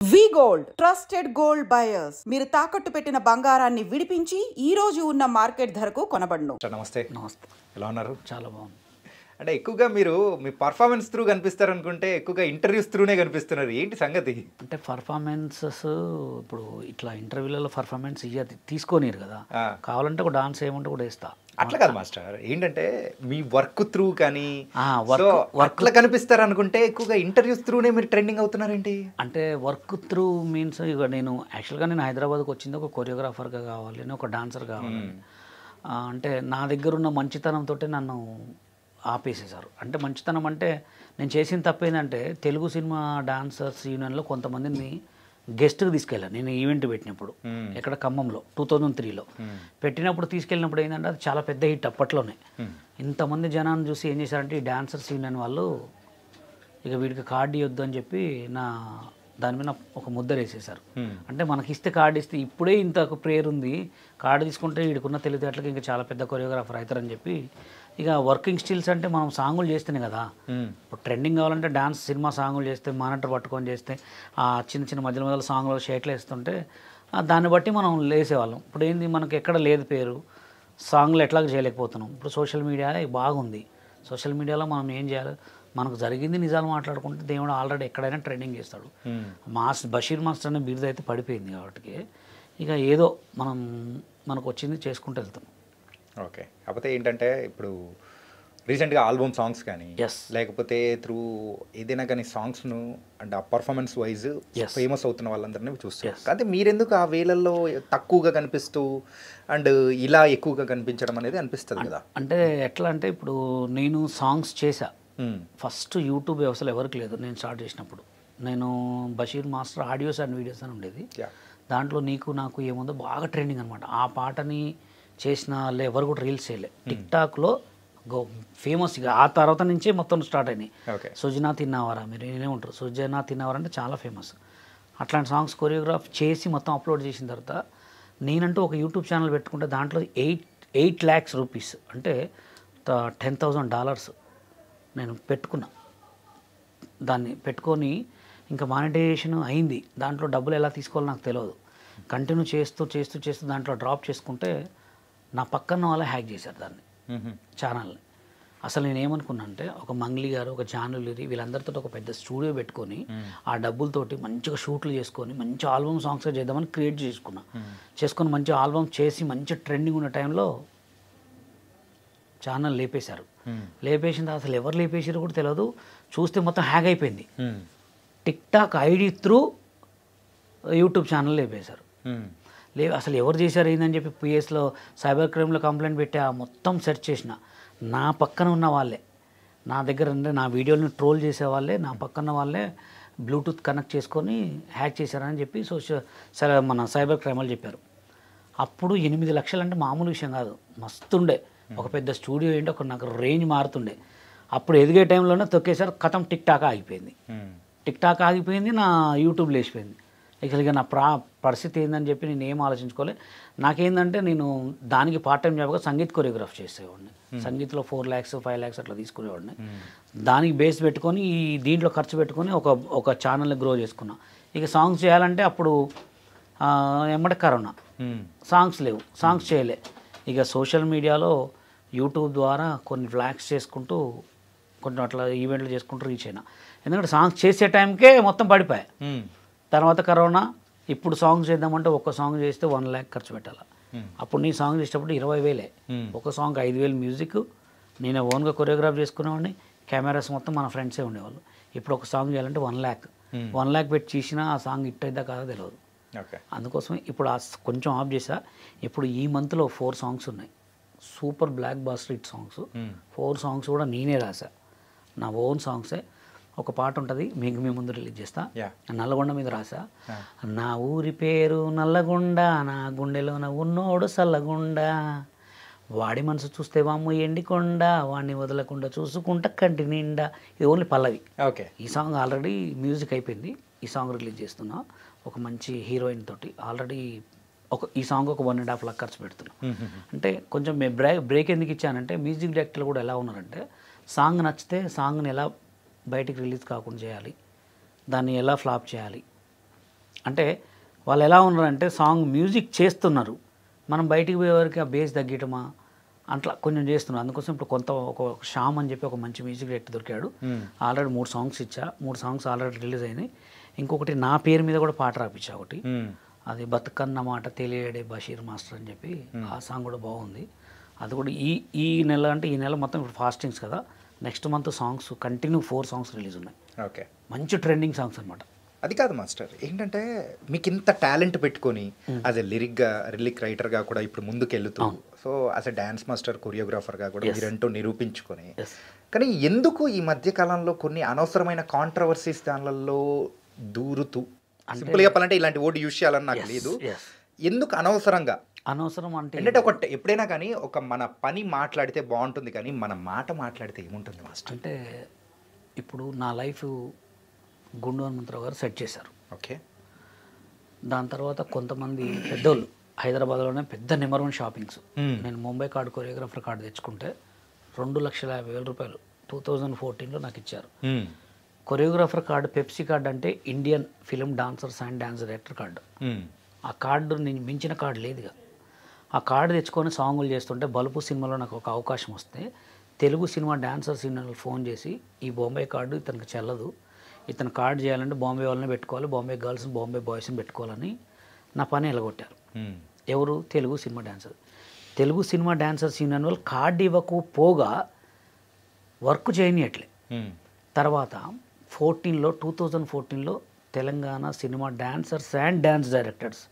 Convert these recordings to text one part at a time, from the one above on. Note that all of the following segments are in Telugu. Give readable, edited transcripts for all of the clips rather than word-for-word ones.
వి గోల్డ్ ట్రస్టెడ్ గోల్డ్ బయర్స్ మీరు తాకట్టు పెట్టిన బంగారాన్ని విడిపించి ఈ రోజు ఉన్న మార్కెట్ ధరకు కొనబడును. నమస్తే. నమస్తే. ఎలా ఉన్నారు? చాలా బాగుంది. అంటే ఎక్కువగా మీరు మీ పర్ఫార్మెన్స్ త్రూ కనిపిస్తారు అనుకుంటే ఎక్కువగా ఇంటర్వ్యూస్ త్రూనే కనిపిస్తున్నారు. ఏంటి సంగతి? అంటే పర్ఫార్మెన్సెస్ ఇప్పుడు ఇట్లా ఇంటర్వ్యూలలో పర్ఫార్మెన్స్ తీసుకోనిరు కదా, కావాలంటే ఒక డాన్స్ ఏమంటే కూడా వేస్తా. అట్లా కాదు మాస్టర్, ఏంటంటే మీ వర్క్ త్రూ కానీ వర్క్ కనిపిస్తారు అనుకుంటే ఎక్కువగా ఇంటర్వ్యూస్ త్రూనే మీరు ట్రెండింగ్ అవుతున్నారేంటి? అంటే వర్క్ త్రూ మీన్స్ ఇక నేను యాక్చువల్గా నేను హైదరాబాద్కి వచ్చింది ఒక కొరియోగ్రాఫర్గా కావాలి, నేను ఒక డాన్సర్ కావాలి. అంటే నా దగ్గర ఉన్న మంచితనంతో నన్ను ఆపేసేశారు. అంటే మంచితనం అంటే నేను చేసిన తప్పేందంటే తెలుగు సినిమా డాన్సర్స్ యూనియన్లో కొంతమందిని గెస్ట్కి తీసుకెళ్ళాను. నేను ఈవెంట్ పెట్టినప్పుడు ఎక్కడ ఖమ్మంలో 2003లో పెట్టినప్పుడు తీసుకెళ్ళినప్పుడు ఏంటంటే అది చాలా పెద్ద హిట్ అప్పట్లోనే. ఇంతమంది జనాన్ని చూసి ఏం చేశారంటే ఈ డాన్సర్స్ యూనియన్ వాళ్ళు ఇక వీడికి కార్డు ఇవ్వద్దు అని చెప్పి దాని మీద ఒక ముద్ర వేసేసారు. అంటే మనకి ఇస్తే కార్డు ఇస్తే ఇప్పుడే ఇంత ప్రేయర్ ఉంది, కార్డు తీసుకుంటే వీడికున్న తెలివితేటలకి ఇంకా చాలా పెద్ద కొరియోగ్రాఫర్ అవుతారని చెప్పి ఇక వర్కింగ్ స్టిల్స్ అంటే మనం సాంగులు చేస్తేనే కదా. ఇప్పుడు ట్రెండింగ్ కావాలంటే డాన్స్ సినిమా సాంగులు చేస్తే మానిటర్ పట్టుకొని చేస్తే ఆ చిన్న చిన్న మధ్యలో సాంగులు షేట్లు వేస్తుంటే దాన్ని బట్టి మనం లేసేవాళ్ళం. ఇప్పుడు ఏంది మనకి ఎక్కడ లేదు పేరు, సాంగ్లు ఎట్లాగ చేయలేకపోతున్నాం. ఇప్పుడు సోషల్ మీడియా బాగుంది, సోషల్ మీడియాలో మనం ఏం చేయాలి, మనకు జరిగింది నిజాలు మాట్లాడుకుంటే దేవుడు ఆల్రెడీ ఎక్కడైనా ట్రెండింగ్ చేస్తాడు. బషీర్ మాస్టర్ అనే బిరుదు అయితే పడిపోయింది కాబట్టి ఇక ఏదో మనకు వచ్చింది చేసుకుంటూ వెళ్తాం. ఓకే. కాకపోతే ఏంటంటే ఇప్పుడు రీసెంట్గా ఆల్బమ్ సాంగ్స్ కానీ లేకపోతే త్రూ ఏదైనా కానీ సాంగ్స్ను అండ్ ఆ పర్ఫార్మెన్స్ వైజ్ ఫేమస్ అవుతున్న వాళ్ళందరినీ చూస్తారు. కానీ మీరెందుకు ఆ వేళల్లో తక్కువగా కనిపిస్తూ అండ్ ఇలా ఎక్కువగా కనిపించడం అనేది అనిపిస్తుంది కదా? అంటే ఎట్లా అంటే ఇప్పుడు నేను సాంగ్స్ చేశా ఫస్ట్ యూట్యూబ్ అసలు ఎవరికి లేదు. నేను స్టార్ట్ చేసినప్పుడు నేను Basheer master audios and videos అని ఉండేది. దాంట్లో నీకు నాకు ఏముందో బాగా ట్రెండింగ్ అనమాట. ఆ పాటని చేసిన వాళ్ళు ఎవరు కూడా రీల్స్ చేయలే. టిక్ టాక్లో ఫేమస్ ఇక ఆ తర్వాత నుంచే మొత్తం స్టార్ట్ అయినాయి. సుజనా తిన్నావారా, మీరు ఏమంటారు, సుజనా తిన్నావారా అంటే చాలా ఫేమస్. అట్లాంటి సాంగ్స్ కొరియోగ్రాఫ్ చేసి మొత్తం అప్లోడ్ చేసిన తర్వాత నేనంటూ ఒక యూట్యూబ్ ఛానల్ పెట్టుకుంటే దాంట్లో 8 lakhs రూపీస్ అంటే $10,000 నేను పెట్టుకున్నా. దాన్ని పెట్టుకొని ఇంకా మానిటైజేషన్ అయింది. దాంట్లో డబ్బులు ఎలా తీసుకోవాలో నాకు తెలియదు. కంటిన్యూ చేస్తూ చేస్తూ చేస్తూ దాంట్లో డ్రాప్ చేసుకుంటే నా పక్కన వాళ్ళే హ్యాక్ చేశారు దాన్ని, ఛానల్ని. అసలు నేను ఏమనుకున్నా అంటే ఒక మంగ్లీ గారు, ఒక జానులిరి వీళ్ళందరితో ఒక పెద్ద స్టూడియో పెట్టుకొని ఆ డబ్బులతోటి మంచిగా షూట్లు చేసుకొని మంచి ఆల్బమ్ సాంగ్స్ చేద్దామని క్రియేట్ చేసుకొని మంచి ఆల్బమ్ చేసి మంచి ట్రెండింగ్ ఉన్న టైంలో ఛానల్ లేపేశారు. లేపేసిన తర్వాత అసలు ఎవరు లేపేసారో కూడా తెలియదు. చూస్తే మొత్తం హ్యాక్ అయిపోయింది. TikTok ID through YouTube channel లేపేశారు. అసలు ఎవరు చేశారు ఏందని చెప్పి పిఎస్లో సైబర్ క్రైమ్లో కంప్లైంట్ పెట్టి మొత్తం సెర్చ్ చేసిన నా పక్కన ఉన్న వాళ్ళే, నా దగ్గర అంటే నా వీడియోని ట్రోల్ చేసే వాళ్ళే, నా పక్కన వాళ్ళే బ్లూటూత్ కనెక్ట్ చేసుకొని హ్యాక్ చేశారని చెప్పి మన సైబర్ క్రైమ్ వాళ్ళు చెప్పారు. అప్పుడు 8 లక్షలు అంటే మామూలు విషయం కాదు, మస్తుండే. ఒక పెద్ద స్టూడియో ఏంటి, ఒక నాకు రేంజ్ మారుతుండే. అప్పుడు ఎదిగే టైంలోనే తొక్కేసారు, కథం టిక్ టాక్ ఆగిపోయింది. టిక్ టాక్ ఆగిపోయింది, నా యూట్యూబ్ లేచిపోయింది. ఇక నా పరిస్థితి ఏందని చెప్పి నేను ఏం ఆలోచించుకోలే. నాకేందంటే నేను దానికి పార్ట్ టైం జాబ్గా సంగీత్ కొరియోగ్రాఫ్ చేసేవాడిని. సంగీత్లో 4 lakhs 5 lakhs అట్లా తీసుకునేవాడిని. దానికి బేస్ పెట్టుకొని దీంట్లో ఖర్చు పెట్టుకొని ఒక ఛానల్ని గ్రో చేసుకున్నా. ఇక సాంగ్స్ చేయాలంటే అప్పుడు ఎమ్మటే కరోనా, సాంగ్స్ లేవు, సాంగ్స్ చేయలే. ఇక సోషల్ మీడియాలో యూట్యూబ్ ద్వారా కొన్ని వ్లాగ్స్ చేసుకుంటూ కొన్ని అట్లా ఈవెంట్లు చేసుకుంటూ రీచ్ అయినా. ఎందుకంటే సాంగ్స్ చేసే టైంకే మొత్తం పడిపోయాయి. తర్వాత కరోనా. ఇప్పుడు సాంగ్స్ చేద్దామంటే ఒక సాంగ్ చేస్తే 1 lakh ఖర్చు పెట్టాలి. అప్పుడు నీ సాంగ్ చేసేటప్పుడు 20,000, ఒక సాంగ్ 5,000 మ్యూజిక్, నేను ఓన్గా కొరియోగ్రాఫ్ చేసుకునేవాడిని. కెమెరాస్ మొత్తం మన ఫ్రెండ్సే ఉండేవాళ్ళు. ఇప్పుడు ఒక సాంగ్ చేయాలంటే 1 lakh పెట్టి చేసినా ఆ సాంగ్ హిట్ అయిద్దా కాదో తెలియదు. అందుకోసమే ఇప్పుడు కొంచెం ఆఫ్ చేసా. ఇప్పుడు ఈ మంత్లో 4 songs ఉన్నాయి, super blockbuster hit songs. 4 songs కూడా నేనే రాసా, నా ఓన్ సాంగ్సే. ఒక పాట ఉంటుంది, మీకు మీ ముందు రిలీజ్ చేస్తా. నల్లగొండ మీద రాసా. నా ఊరి పేరు నల్లగొండ, నా గుండెలోన ఉన్నోడు సల్లగుండ, వాడి మనసు చూస్తే వామ్ము ఎండికొండ, వాడిని వదలకుండా చూసుకుంటా కంటి నిండా. ఇది ఓన్లీ పల్లవి. ఈ సాంగ్ ఆల్రెడీ మ్యూజిక్ అయిపోయింది. ఈ సాంగ్ రిలీజ్ చేస్తున్నా ఒక మంచి హీరోయిన్ తోటి. ఆల్రెడీ ఈ సాంగ్ ఒక 1.5 lakh ఖర్చు పెడుతున్నా. అంటే కొంచెం బ్రేక్ ఎందుకు ఇచ్చానంటే మ్యూజిక్ డైరెక్టర్లు కూడా ఎలా ఉన్నారంటే సాంగ్ నచ్చితే సాంగ్ని ఎలా బయటికి రిలీజ్ కాకుండా చేయాలి, దాన్ని ఎలా ఫ్లాప్ చేయాలి, అంటే వాళ్ళు ఎలా ఉన్నారంటే సాంగ్ మ్యూజిక్ చేస్తున్నారు, మనం బయటికి పోయేవారికి ఆ బేస్ తగ్గటమా అట్లా కొంచెం చేస్తున్నారు. అందుకోసం ఇప్పుడు ఒక శ్యామ్ అని చెప్పి ఒక మంచి మ్యూజిక్ డైరెక్టర్ దొరికాడు. ఆల్రెడీ 3 సాంగ్స్ ఇచ్చా, 3 సాంగ్స్ ఆల్రెడీ రిలీజ్ అయినాయి. ఇంకొకటి నా పేరు మీద కూడా పాట రాపించా ఒకటి, అది బతుకన్న మాట తెలియడే బషీర్ మాస్టర్ అని చెప్పి, ఆ సాంగ్ కూడా బాగుంది. అది కూడా ఈ నెల, అంటే ఈ నెల మొత్తం ఇప్పుడు ఫాస్టింగ్స్ కదా, next month songs continue 4 songs release ఉన్నాయి. ఓకే, మంచి ట్రెండింగ్ సాంగ్స్ అనమాట. అది కాదు మాస్టర్, ఏంటంటే మీకు ఇంత టాలెంట్ పెట్టుకొని యాజ్ ఎ లిరిక్ రైటర్గా కూడా ఇప్పుడు ముందుకు వెళ్తూ, so as a dance master కొరియోగ్రాఫర్గా కూడా మీరంటూ నిరూపించుకొని, కానీ ఎందుకు ఈ మధ్య కాలంలో కొన్ని అనవసరమైన కాంట్రవర్సీస్ దానిలో దూరుతూ, సింపుల్గా చెప్పాలంటే ఇలాంటి ఓడి యూజ్ చేయాలని నాకు లేదు, ఎందుకు అనవసరం అంటే ఒక ఎప్పుడైనా కానీ ఒక మన పని మాట్లాడితే బాగుంటుంది, కానీ మన మాట మాట్లాడితే ఏముంటుంది మాస్టర్? అంటే ఇప్పుడు నా లైఫ్ గుండు హనుమంతరావు గారు సెట్ చేశారు. ఓకే, దాని తర్వాత కొంతమంది పెద్దోళ్ళు హైదరాబాద్లోనే పెద్ద నెంబర్ 1 షాపింగ్స్, నేను ముంబై కార్డు కొరియోగ్రాఫర్ కార్డు తెచ్చుకుంటే 2,50,000 రూపాయలు 2014లో నాకు ఇచ్చారు. కొరియోగ్రాఫర్ కార్డు, పెప్సీ కార్డు అంటే Indian film dancers and dance director card. ఆ కార్డు నేను మించిన కార్డు లేదుగా. ఆ కార్డు తెచ్చుకొని సాంగులు చేస్తుంటే బలుపు సినిమాలో నాకు ఒక అవకాశం వస్తే తెలుగు సినిమా డాన్సర్స్ యూనియన్లు ఫోన్ చేసి, ఈ బాంబే కార్డు ఇతనికి చెల్లదు, ఇతను కార్డు చేయాలంటే బాంబే వాళ్ళని పెట్టుకోవాలి, బాంబే గర్ల్స్ని బాంబే బాయ్స్ని పెట్టుకోవాలని నా పని ఎలగొట్టారు. ఎవరు? Telugu cinema dancer. Telugu cinema dancers union వాళ్ళు కార్డు ఇవ్వకపోగా వర్క్ చేయనియట్లే. తర్వాత 2014లో Telangana cinema dancers and dance directors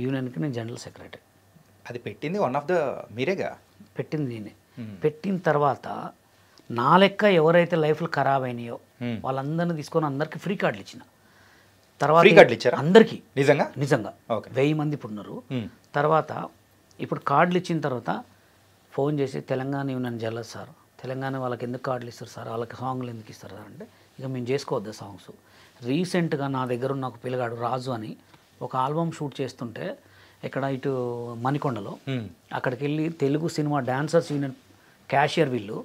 యూనియన్కి నేను జనరల్ సెక్రటరీ. అది పెట్టింది వన్ ఆఫ్ ద మీరేగా? పెట్టింది నేనే. పెట్టిన తర్వాత నా లెక్క ఎవరైతే లైఫ్లు ఖరాబ్ అయినాయో వాళ్ళందరినీ తీసుకొని అందరికి ఫ్రీ కార్డులు ఇచ్చిన. తర్వాత అందరికీ నిజంగా 1000 మంది ఇప్పుడు ఉన్నారు. తర్వాత ఇప్పుడు కార్డులు ఇచ్చిన తర్వాత ఫోన్ చేసి, తెలంగాణ యూనియన్ జల్లదు సార్, తెలంగాణ వాళ్ళకి ఎందుకు కార్డులు ఇస్తారు సార్, వాళ్ళకి సాంగ్లు ఎందుకు ఇస్తారు సార్ అంటే, ఇక మేము చేసుకోవద్దు సాంగ్స్. రీసెంట్గా నా దగ్గర ఉన్న ఒక పిల్లగాడు రాజు అని ఒక ఆల్బమ్ షూట్ చేస్తుంటే ఇక్కడ ఇటు మణికొండలో, అక్కడికి వెళ్ళి Telugu cinema dancers union cashier వీళ్ళు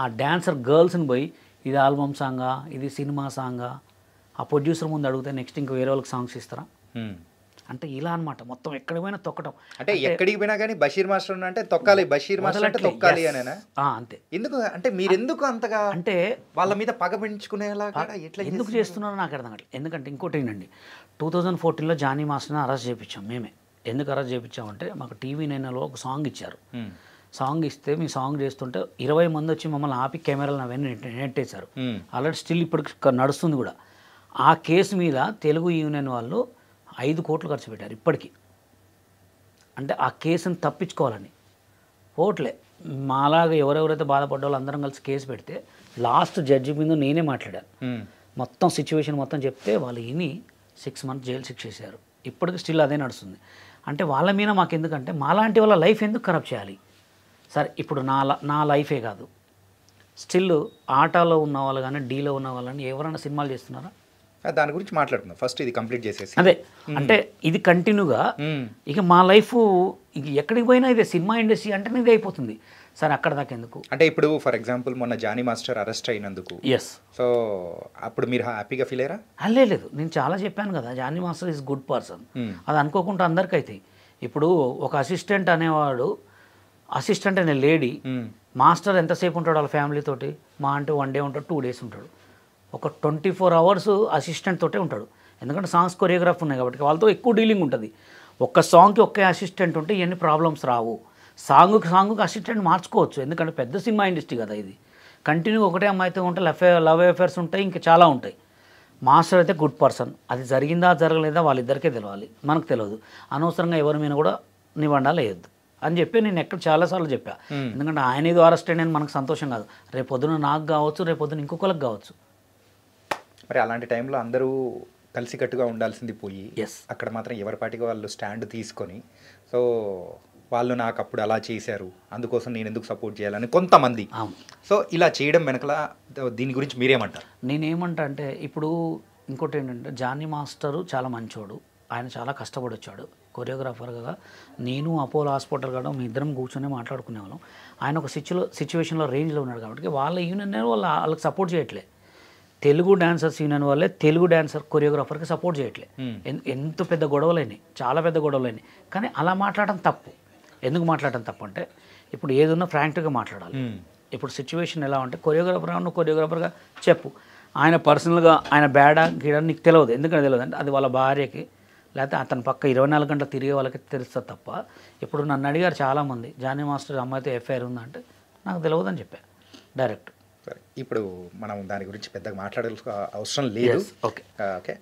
ఆ డాన్సర్ గర్ల్స్ని పోయి, ఇది ఆల్బమ్ సాంగా, ఇది సినిమా సాంగా, ఆ ప్రొడ్యూసర్ ముందు అడిగితే నెక్స్ట్ ఇంక వేరే వాళ్ళకి సాంగ్స్ ఇస్తారా అంటే ఇలా అనమాట. మొత్తం ఎక్కడికి పోయినా తొక్కటం. అంటే ఎక్కడికి పోయినా కానీ బషీర్ మాస్టర్ అంటే తొక్కాలి, బషీర్ మాస్టర్ అంటే తొక్కాలి అనేనా? అంతే. ఎందుకు అంటే మీరు ఎందుకు అంతగా అంటే వాళ్ళ మీద పగ పెంచుకునేలాగా ఎట్లా ఎందుకు చేస్తున్నారో నాకు అర్థం కావట్లేదు. ఎందుకంటే ఇంకోటి ఏంటండి, 2014లో జానీ మాస్టర్ని అరెస్ట్ చేయించాం మేమే. ఎందుకు అరెస్ట్ చేయించామంటే, మాకు TV9లో ఒక సాంగ్ ఇచ్చారు. సాంగ్ ఇస్తే మీ సాంగ్ చేస్తుంటే 20 మంది వచ్చి మమ్మల్ని ఆపి కెమెరాలు అవన్నీ నెట్టేశారు. ఆల్రెడీ స్టిల్ ఇప్పుడు నడుస్తుంది కూడా. ఆ కేసు మీద తెలుగు యూనియన్ వాళ్ళు 5 కోట్లు ఖర్చు పెట్టారు ఇప్పటికీ. అంటే ఆ కేసుని తప్పించుకోవాలని పోట్లే. మాలాగా ఎవరెవరైతే బాధపడ్డ వాళ్ళు అందరం కలిసి కేసు పెడితే లాస్ట్ జడ్జి మీద నేనే మాట్లాడాను. మొత్తం సిచ్యువేషన్ మొత్తం చెప్తే వాళ్ళు విని 6 మంత్స్ జైలు శిక్ష చేశారు. ఇప్పటికి స్టిల్ అదే నడుస్తుంది. అంటే వాళ్ళ మీద మాకు ఎందుకంటే, మాలాంటి వాళ్ళ లైఫ్ ఎందుకు ఖరాబ్ చేయాలి? సరే ఇప్పుడు నా లైఫే కాదు, స్టిల్ ఆటోలో ఉన్న వాళ్ళు కానీ డీలో ఉన్న వాళ్ళని ఎవరైనా సినిమాలు చేస్తున్నారా? దాని గురించి మాట్లాడుకుందాం ఫస్ట్, ఇది కంప్లీట్ చేసేసి. అదే అంటే ఇది కంటిన్యూగా ఇక మా లైఫ్ ఇక ఎక్కడికి పోయినా ఇదే, సినిమా ఇండస్ట్రీ అంటేనే ఇది అయిపోతుంది. సరే అక్కడ దాకా ఎందుకు? అంటే ఇప్పుడు ఫర్ ఎగ్జాంపుల్ మొన్న జానీ మాస్టర్ అరెస్ట్ అయినందుకు సో అప్పుడు మీరు హ్యాపీగా ఫీల్ అయ్యారా? లేదు, నేను చాలా చెప్పాను కదా, Jani master is good person. అది అనుకోకుండా అందరికైతే. ఇప్పుడు ఒక అసిస్టెంట్ అనేవాడు, అసిస్టెంట్ అనే లేడీ, మాస్టర్ ఎంతసేపు ఉంటాడు వాళ్ళ ఫ్యామిలీతోటి? మా అంటే 1 డే ఉంటాడు, 2 డేస్ ఉంటాడు. ఒక 24 hours అసిస్టెంట్ తోటే ఉంటాడు. ఎందుకంటే సాంగ్స్ కొరియోగ్రాఫ్ ఉన్నాయి కాబట్టి వాళ్ళతో ఎక్కువ డీలింగ్ ఉంటుంది. ఒక్క సాంగ్కి ఒకే అసిస్టెంట్ ఉంటే ఇవన్నీ ప్రాబ్లమ్స్ రావు. సాంగ్కి అసిస్టెంట్ మార్చుకోవచ్చు, ఎందుకంటే పెద్ద సినిమా ఇండస్ట్రీ కదా ఇది. కంటిన్యూ ఒకటే అమ్మాయితో ఉంటే లవ్ అఫేర్స్ ఉంటాయి, ఇంకా చాలా ఉంటాయి. మాస్టర్ అయితే గుడ్ పర్సన్. అది జరిగిందా జరగలేదా వాళ్ళిద్దరికే తెలియాలి, మనకు తెలియదు. అనవసరంగా ఎవరి మీద కూడా నిబంధనలు వేయద్దు అని చెప్పి నేను ఎక్కడ చాలాసార్లు చెప్పా. ఎందుకంటే ఆయన ఏదో అరెస్ట్ అయిన మనకు సంతోషం కాదు, రేపొద్దున నాకు కావచ్చు, రేపొద్దున ఇంకొకరికి కావచ్చు. మరి అలాంటి టైంలో అందరూ కలిసికట్టుగా ఉండాల్సింది పోయి అక్కడ మాత్రం ఎవరి పాటికి వాళ్ళు స్టాండ్ తీసుకొని, సో వాళ్ళు నాకు అప్పుడు అలా చేశారు అందుకోసం నేను ఎందుకు సపోర్ట్ చేయాలని కొంతమంది, సో ఇలా చేయడం వెనకల దీని గురించి మీరేమంటారు? నేనేమంటా అంటే, ఇప్పుడు ఇంకోటి ఏంటంటే, జానీ మాస్టరు చాలా మంచోడు, ఆయన చాలా కష్టపడి వచ్చాడు కొరియోగ్రాఫర్గా. నేను అపోలో హాస్పిటల్ కూడా మీ ఇద్దరం కూర్చొని మాట్లాడుకునేవాళ్ళం. ఆయన ఒక సిచ్యువేషన్లో రేంజ్లో ఉన్నాడు కాబట్టి వాళ్ళ యూనియన్ వాళ్ళకి సపోర్ట్ చేయట్లే. తెలుగు డాన్సర్స్ యూనియన్ వల్లే తెలుగు డాన్సర్ కొరియోగ్రాఫర్కి సపోర్ట్ చేయట్లే. ఎంత పెద్ద గొడవలైనాయి, చాలా పెద్ద గొడవలైనాయి. కానీ అలా మాట్లాడడం తప్పు. ఎందుకు మాట్లాడడం తప్పు అంటే ఇప్పుడు ఏదున్నా ఫ్రాంక్గా మాట్లాడాలి. ఇప్పుడు సిచ్యువేషన్ ఎలా అంటే కొరియోగ్రాఫర్గా నువ్వు కొరియోగ్రాఫర్గా చెప్పు, ఆయన పర్సనల్గా ఆయన బ్యాడా గీడా నీకు తెలియదు. ఎందుకంటే తెలియదు అంటే అది వాళ్ళ భార్యకి లేకపోతే అతని పక్క 24 గంటలు తిరిగే వాళ్ళకి తెలుస్తుంది తప్ప. ఇప్పుడు నన్ను అడిగారు చాలామంది, జానీ మాస్టర్ అమ్మాయితో ఎఫ్ఐఆర్ ఉందంటే నాకు తెలియదు అని చెప్పాను డైరెక్ట్. ఇప్పుడు మనం దాని గురించి పెద్దగా మాట్లాడాల్సిన అవసరం లేదు. Okay okay